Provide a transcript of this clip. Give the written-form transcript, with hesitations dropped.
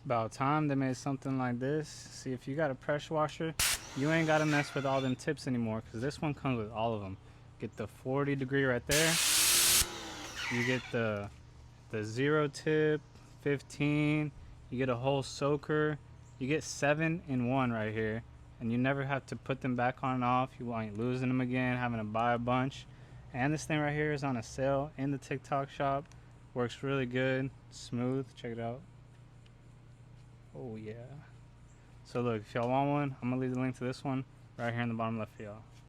about time they made something like this. See, if you got a pressure washer, you ain't gotta mess with all them tips anymore, because this one comes with all of them. Get the 40 degree right there. You get the 0 tip, 15. You get a whole soaker. You get 7 in 1 right here, and you never have to put them back on and off. You ain't losing them again, having to buy a bunch. And this thing right here is on a sale in the TikTok shop. Works really good, smooth. Check it out. Oh yeah. So look, if y'all want one, I'm gonna leave the link to this one right here in the bottom left for y'all.